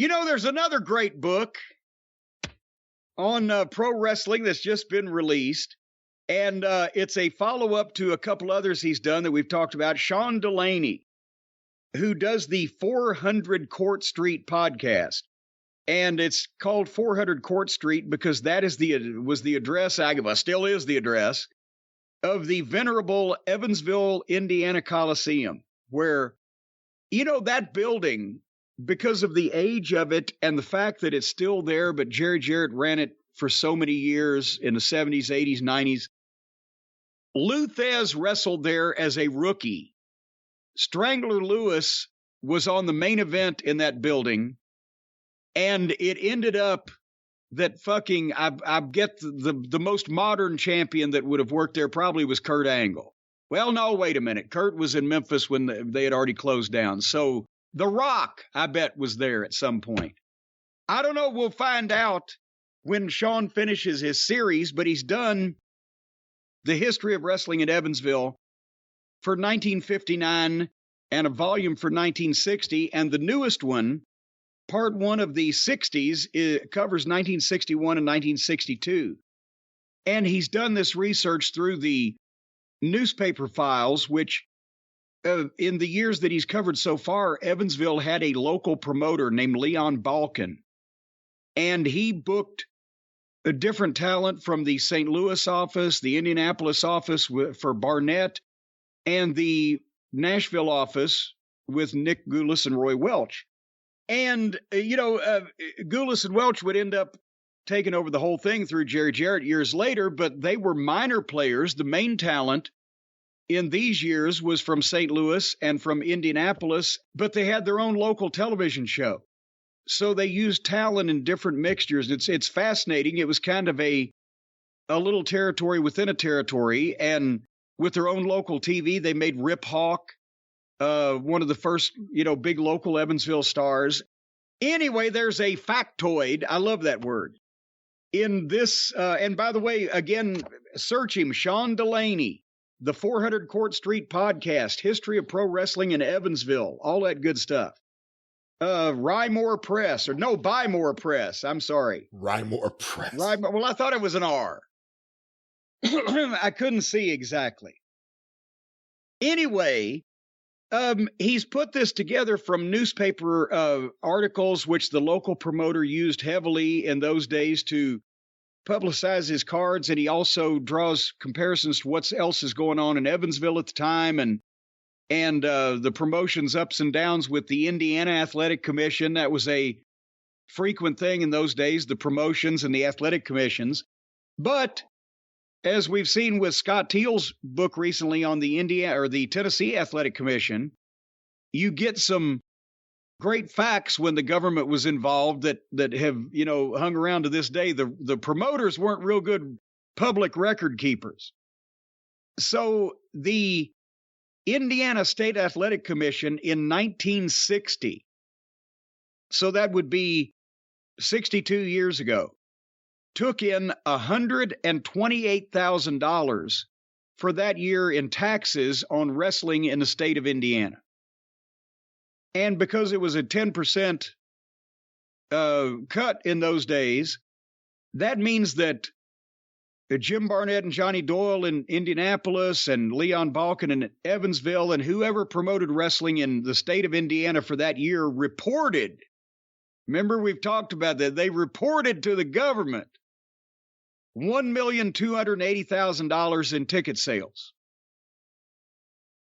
There's another great book on pro wrestling that's just been released, and it's a follow-up to a couple others he's done that we've talked about. Sean Delaney, who does the 400 Court Street podcast, and it's called 400 Court Street because that was the address, still is the address, of the venerable Evansville, Indiana Coliseum, where, that building, because of the age of it and the fact that it's still there, but Jerry Jarrett ran it for so many years in the 70s, 80s, 90s. Lou Thez wrestled there as a rookie. Strangler Lewis was on the main event in that building, and it ended up that I get the most modern champion that would have worked there probably was Kurt Angle. Well, no, wait a minute. Kurt was in Memphis when they had already closed down. So The Rock, I bet, was there at some point. I don't know. We'll find out when Sean finishes his series, but he's done the history of wrestling in Evansville for 1959 and a volume for 1960. And the newest one, part one of the 60s, covers 1961 and 1962. And he's done this research through the newspaper files, which in the years that he's covered so far, Evansville had a local promoter named Leon Balkan. And he booked a different talent from the St. Louis office, the Indianapolis office for Barnett, and the Nashville office with Nick Gulas and Roy Welch. And, Gulas and Welch would end up taking over the whole thing through Jerry Jarrett years later, but they were minor players. The main talent in these years was from St. Louis and from Indianapolis, but they had their own local television show. So they used talent in different mixtures. It's fascinating. It was kind of a little territory within a territory, and with their own local TV, they made Rip Hawk one of the first, big local Evansville stars. Anyway, there's a factoid. I love that word. In this, and by the way, again, search him, Sean Delaney, the 400 Court Street podcast, History of Pro Wrestling in Evansville, all that good stuff. Buy More Press. I'm sorry. Rymore Press. Well, I thought it was an R. I couldn't see exactly. Anyway, he's put this together from newspaper articles, which the local promoter used heavily in those days to publicize his cards. And he also draws comparisons to what else is going on in Evansville at the time, and the promotion's ups and downs with the Indiana Athletic Commission. That was a frequent thing in those days, the promotions and the athletic commissions. But as we've seen with Scott Teal's book recently on the Tennessee Athletic Commission, you get some great facts when the government was involved that have, hung around to this day. The promoters weren't real good public record keepers. So the Indiana State Athletic Commission in 1960, so that would be 62 years ago, took in $128,000 for that year in taxes on wrestling in the state of Indiana. And because it was a 10% cut in those days, that means that Jim Barnett and Johnny Doyle in Indianapolis and Leon Balkan in Evansville and whoever promoted wrestling in the state of Indiana for that year reported. Remember, we've talked about that. They reported to the government $1,280,000 in ticket sales.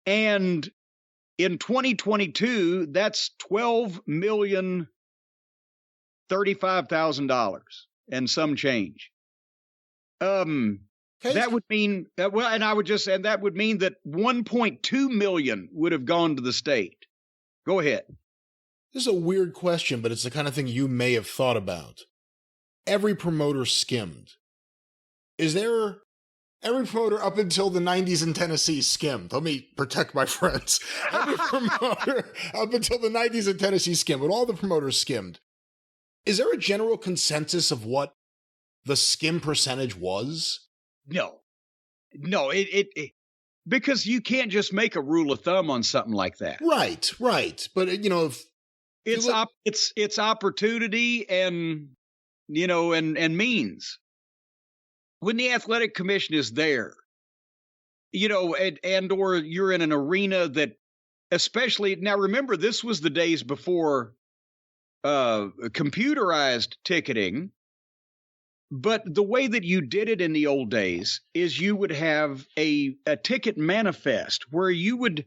And in 2022, that's $12,035,000 and some change. That would mean that, that would mean that 1.2 million would have gone to the state. Go ahead. This is a weird question, but it's the kind of thing you may have thought about. Every promoter skimmed. Every promoter up until the 90s in Tennessee skimmed. Let me protect my friends. Every promoter up until the 90s in Tennessee skimmed, but all the promoters skimmed. Is there a general consensus of what the skim percentage was? No, it because you can't just make a rule of thumb on something like that. Right. But, It's opportunity and, and means. When the athletic commission is there, and or you're in an arena that, especially now, remember, this was the days before computerized ticketing. But the way that you did it in the old days is you would have a ticket manifest where you would,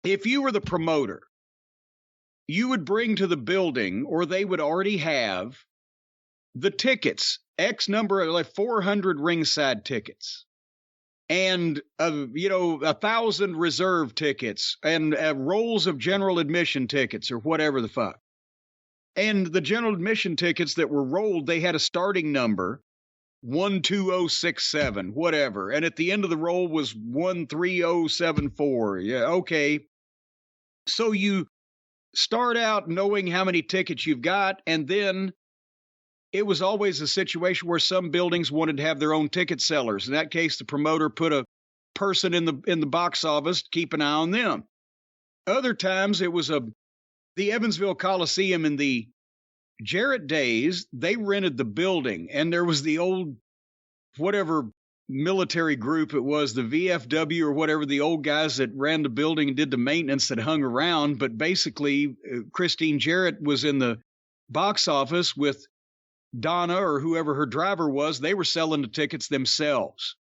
if you were the promoter, you would bring to the building, or they would already have the tickets, X number of, like 400 ringside tickets, and 1,000 reserve tickets, and rolls of general admission tickets, or whatever the fuck. And the general admission tickets that were rolled, they had a starting number, 12067, whatever. And at the end of the roll was 13074. Yeah, okay. So you start out knowing how many tickets you've got, and then it was always a situation where some buildings wanted to have their own ticket sellers. In that case, the promoter put a person in the box office to keep an eye on them. Other times it was the Evansville Coliseum in the Jarrett days, they rented the building, and there was the old, whatever military group it was, the VFW or whatever, the old guys that ran the building and did the maintenance that hung around. But basically, Christine Jarrett was in the box office with Donna or whoever her driver was. They were selling the tickets themselves.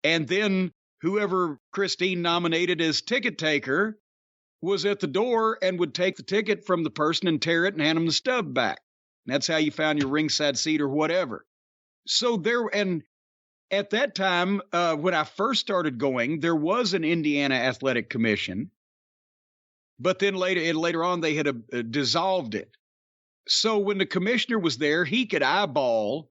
And then whoever Christine nominated as ticket taker was at the door and would take the ticket from the person and tear it and hand them the stub back. That's how you found your ringside seat or whatever. So and at that time, when I first started going, there was an Indiana Athletic Commission, but then later on they had dissolved it. So when the commissioner was there, he could eyeball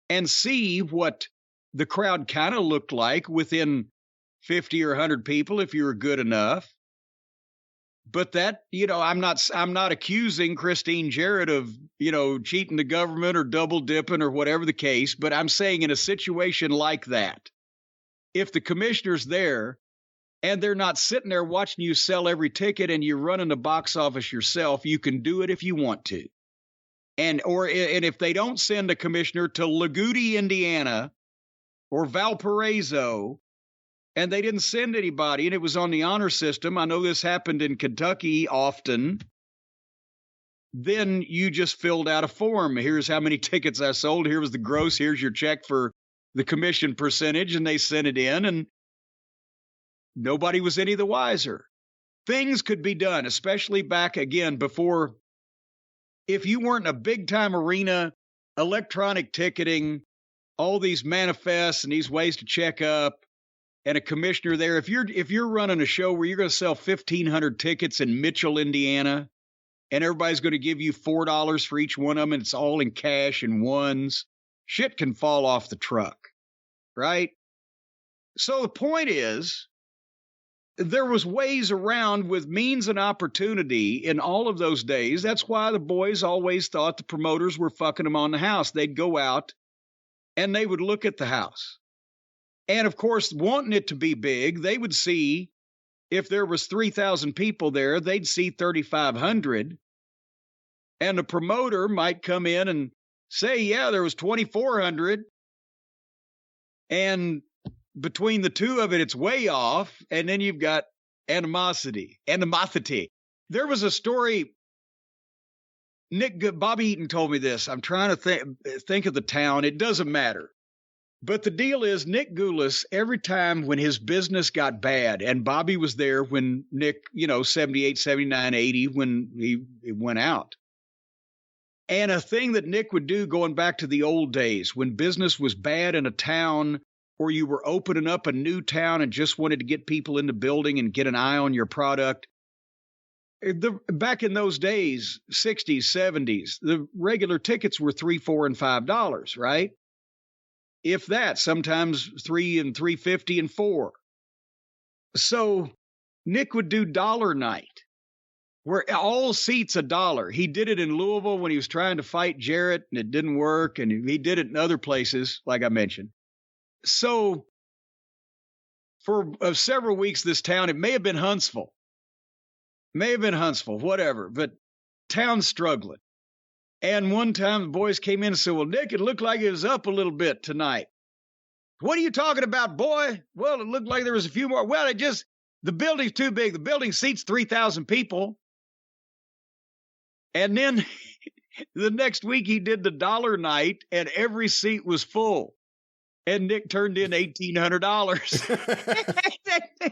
and see what the crowd kind of looked like within 50 or 100 people if you were good enough. But that, I'm not accusing Christine Jarrett of, cheating the government or double dipping or whatever the case. But I'm saying in a situation like that, if the commissioner's there and they're not sitting there watching you sell every ticket and you're running the box office yourself, you can do it if you want to. And if they don't send a commissioner to Lagudi, Indiana, or Valparaiso, and they didn't send anybody, and it was on the honor system, I know this happened in Kentucky often, then you just filled out a form. Here's how many tickets I sold. Here was the gross. Here's your check for the commission percentage, and they sent it in, and nobody was any the wiser. Things could be done, especially back again before, if you weren't in a big-time arena, electronic ticketing, all these manifests and these ways to check up, and a commissioner there. If you're running a show where you're going to sell 1,500 tickets in Mitchell, Indiana, and everybody's going to give you $4 for each one of them, and it's all in cash and ones, shit can fall off the truck, right? So the point is, there was ways around with means and opportunity in all of those days. That's why the boys always thought the promoters were fucking them on the house. They'd go out and they would look at the house. And of course, wanting it to be big, they would see, if there was 3,000 people there, they'd see 3,500. And the promoter might come in and say, yeah, there was 2,400. And between the two of it, it's way off. And then you've got animosity. There was a story. Bobby Eaton told me this. I'm trying to think of the town. It doesn't matter. But the deal is, Nick Goulas, every time when his business got bad, and Bobby was there when Nick, 78, 79, 80, when he went out. And a thing that Nick would do going back to the old days, when business was bad in a town, or you were opening up a new town and just wanted to get people in the building and get an eye on your product. Back in those days, 60s, 70s, the regular tickets were $3, $4, and $5, right? If that, sometimes $3 and $3.50 and $4. So Nick would do dollar night, where all seats $1. He did it in Louisville when he was trying to fight Jarrett, and it didn't work, and he did it in other places, like I mentioned. So for several weeks, this town, it may have been Huntsville, whatever, but town's struggling. And one time the boys came in and said, well, Nick, it looked like it was up a little bit tonight. What are you talking about, boy? Well, it looked like there was a few more. Well, the building's too big. The building seats 3,000 people. And then the next week he did the dollar night and every seat was full. And Nick turned in $1,800.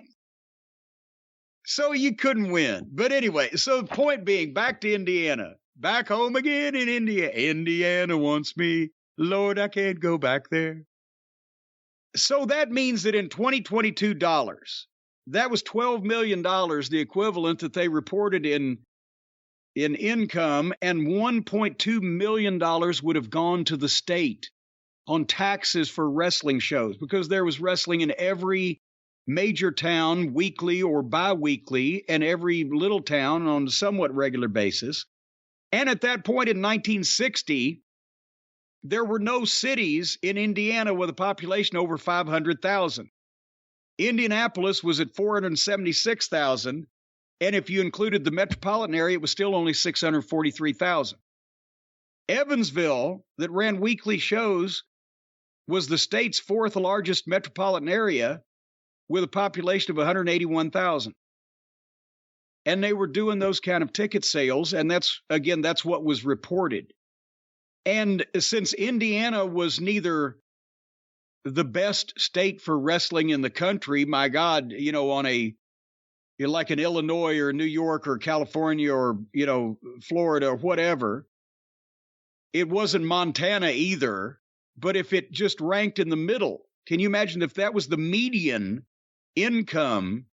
So you couldn't win. But anyway, so the point being, back to Indiana. Back home again in India. Indiana wants me. Lord, I can't go back there. So that means that in 2022 dollars, that was $12 million, the equivalent that they reported in income, and $1.2 million would have gone to the state on taxes for wrestling shows, because there was wrestling in every major town weekly or bi-weekly, and every little town on a somewhat regular basis. And at that point in 1960, there were no cities in Indiana with a population over 500,000. Indianapolis was at 476,000, and if you included the metropolitan area, it was still only 643,000. Evansville, that ran weekly shows, was the state's fourth largest metropolitan area with a population of 181,000. And they were doing those kind of ticket sales, and that's what was reported. And since Indiana was neither the best state for wrestling in the country, my God, like in Illinois or New York or California or, Florida or whatever, it wasn't Montana either. But if it just ranked in the middle, can you imagine if that was the median income,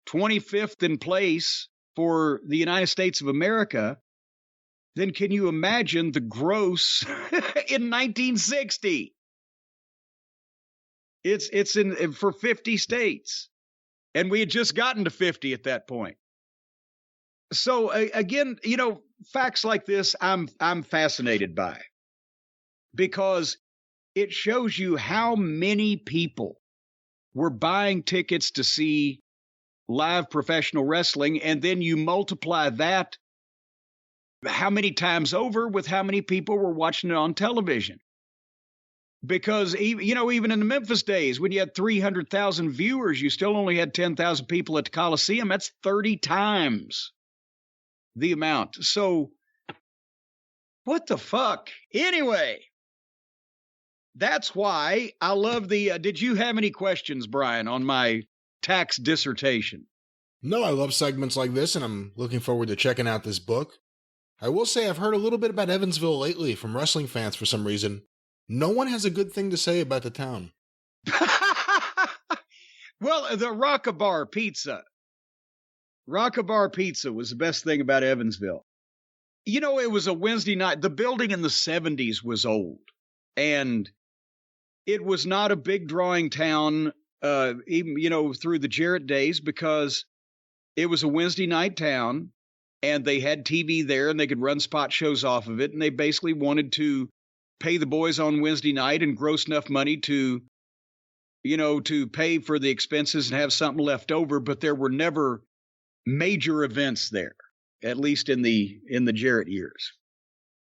25th in place for the United States of America, then can you imagine the gross in 1960? It's in for 50 states, and we had just gotten to 50 at that point. So again, facts like this I'm fascinated by, because it shows you how many people were buying tickets to see live professional wrestling, and then you multiply that how many times over with how many people were watching it on television. Because even in the Memphis days, when you had 300,000 viewers, you still only had 10,000 people at the Coliseum. That's 30 times the amount. So what the fuck? Anyway, that's why I love did you have any questions, Brian, on my tax dissertation? No, I love segments like this, and I'm looking forward to checking out this book. I will say I've heard a little bit about Evansville lately from wrestling fans for some reason. No one has a good thing to say about the town. Well, the Rock-A-Bar Pizza. Rock-A-Bar Pizza was the best thing about Evansville. It was a Wednesday night. The building in the 70s was old, and it was not a big drawing town, even, through the Jarrett days, because it was a Wednesday night town, and they had TV there, and they could run spot shows off of it, and they basically wanted to pay the boys on Wednesday night and gross enough money to pay for the expenses and have something left over, but there were never major events there, at least in the Jarrett years.